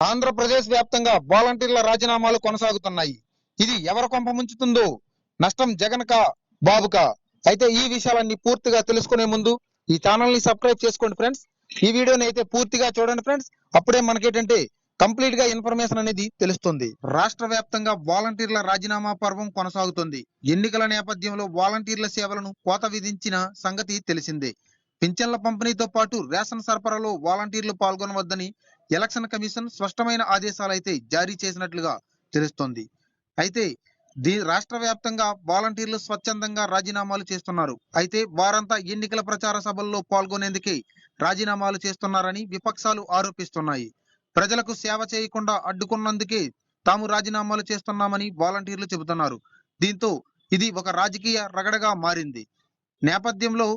ఆంధ్రప్రదేశ్ వ్యాప్తంగా వాలంటీర్ల రాజీనామాలు కొనసాగుతున్నాయి. ఇది ఎవరి కొంప ముంచుతుందో, నష్టం జగన్ కా బాబుకా? అయితే ఈ విషయాలన్నీ పూర్తిగా తెలుసుకునే ముందు ఈ ఛానల్ ని సబ్స్క్రైబ్ చేసుకోండి ఫ్రెండ్స్. ఈ వీడియోని అయితే పూర్తిగా చూడండి ఫ్రెండ్స్. అప్పుడే మనకేంటంటే కంప్లీట్ గా ఇన్ఫర్మేషన్ అనేది తెలుస్తుంది. రాష్ట్ర వ్యాప్తంగా వాలంటీర్ల రాజీనామా పర్వం కొనసాగుతుంది. ఎన్నికల నేపథ్యంలో వాలంటీర్ల సేవలను కోత విధించిన సంగతి తెలిసిందే. పింఛన్ల పంపిణీతో పాటు రేషన్ సరఫరాలో వాలంటీర్లు పాల్గొనవద్దని ఎలక్షన్ కమిషన్ స్పష్టమైన ఆదేశాలైతే జారీ చేసినట్లుగా తెలుస్తోంది. అయితే రాష్ట్ర వ్యాప్తంగా వాలంటీర్లు స్వచ్ఛందంగా రాజీనామాలు చేస్తున్నారు. అయితే వారంతా ఎన్నికల ప్రచార సభల్లో పాల్గొనేందుకే రాజీనామాలు చేస్తున్నారని విపక్షాలు ఆరోపిస్తున్నాయి. ప్రజలకు సేవ చేయకుండా అడ్డుకున్నందుకే తాము రాజీనామాలు చేస్తున్నామని వాలంటీర్లు చెబుతున్నారు. దీంతో ఇది ఒక రాజకీయ రగడగా మారింది. నేపథ్యంలో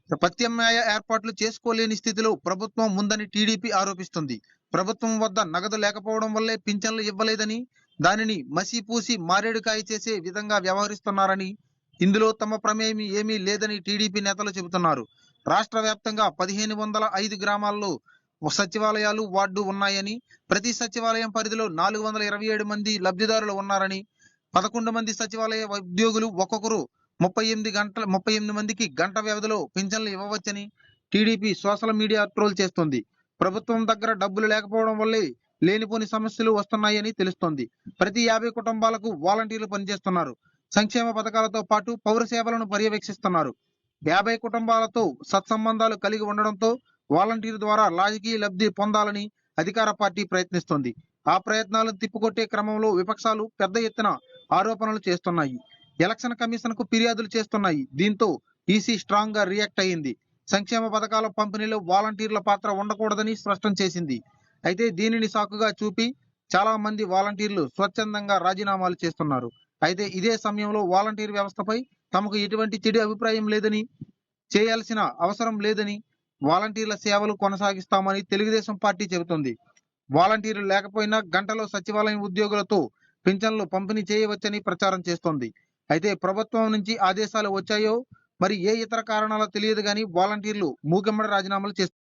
ప్రత్యామ్నాయ ఏర్పాట్లు చేసుకోలేని స్థితిలో ప్రభుత్వం ఉందని టీడీపీ ఆరోపిస్తుంది. ప్రభుత్వం వద్ద నగదు లేకపోవడం వల్లే పింఛన్లు ఇవ్వలేదని, దానిని మసిపూసి మారేడుకాయ చేసే విధంగా వ్యవహరిస్తున్నారని, ఇందులో తమ ప్రమేయం ఏమీ లేదని టీడీపీ నేతలు చెబుతున్నారు. రాష్ట్ర వ్యాప్తంగా 1505 గ్రామాల్లో సచివాలయాలు వార్డు ఉన్నాయని, ప్రతి సచివాలయం పరిధిలో 427 మంది లబ్ధిదారులు ఉన్నారని, 11 మంది సచివాలయ ఉద్యోగులు ఒక్కొక్కరు 38 మందికి గంట వ్యవధిలో పింఛన్లు ఇవ్వవచ్చని టీడీపీ సోషల్ మీడియా ట్రోల్ చేస్తోంది. ప్రభుత్వం దగ్గర డబ్బులు లేకపోవడం వల్లే లేనిపోని సమస్యలు వస్తున్నాయని తెలుస్తోంది. ప్రతి 50 కుటుంబాలకు వాలంటీర్లు పనిచేస్తున్నారు. సంక్షేమ పథకాలతో పాటు పౌర సేవలను పర్యవేక్షిస్తున్నారు. 50 కుటుంబాలతో సత్సంబంధాలు కలిగి ఉండడంతో వాలంటీర్ ద్వారా రాజకీయ లబ్ధి పొందాలని అధికార పార్టీ ప్రయత్నిస్తోంది. ఆ ప్రయత్నాలను తిప్పికొట్టే క్రమంలో విపక్షాలు పెద్ద ఎత్తున ఆరోపణలు చేస్తున్నాయి. ఎలక్షన్ కమిషన్ కు ఫిర్యాదులు చేస్తున్నాయి. దీంతో ఈసీ స్ట్రాంగ్ గా రియాక్ట్ అయ్యింది. సంక్షేమ పథకాల పంపిణీలో వాలంటీర్ల పాత్ర ఉండకూడదని స్పష్టం చేసింది. అయితే దీనిని సాకుగా చూపి చాలా మంది వాలంటీర్లు స్వచ్ఛందంగా రాజీనామాలు చేస్తున్నారు. అయితే ఇదే సమయంలో వాలంటీర్ వ్యవస్థపై తమకు ఎటువంటి చెడు అభిప్రాయం లేదని, చేయాల్సిన అవసరం లేదని, వాలంటీర్ల సేవలు కొనసాగిస్తామని తెలుగుదేశం పార్టీ చెబుతుంది. వాలంటీర్లు లేకపోయినా గంటలో సచివాలయం ఉద్యోగులతో పింఛన్లు పంపిణీ చేయవచ్చని ప్రచారం చేస్తోంది. అయితే ప్రభుత్వం నుంచి ఆదేశాలు వచ్చాయో మరి ఏ ఇతర కారణాలు తెలియదు కానీ వాలంటీర్లు మూకుమ్మడి రాజీనామాలు చేస్తున్నారు.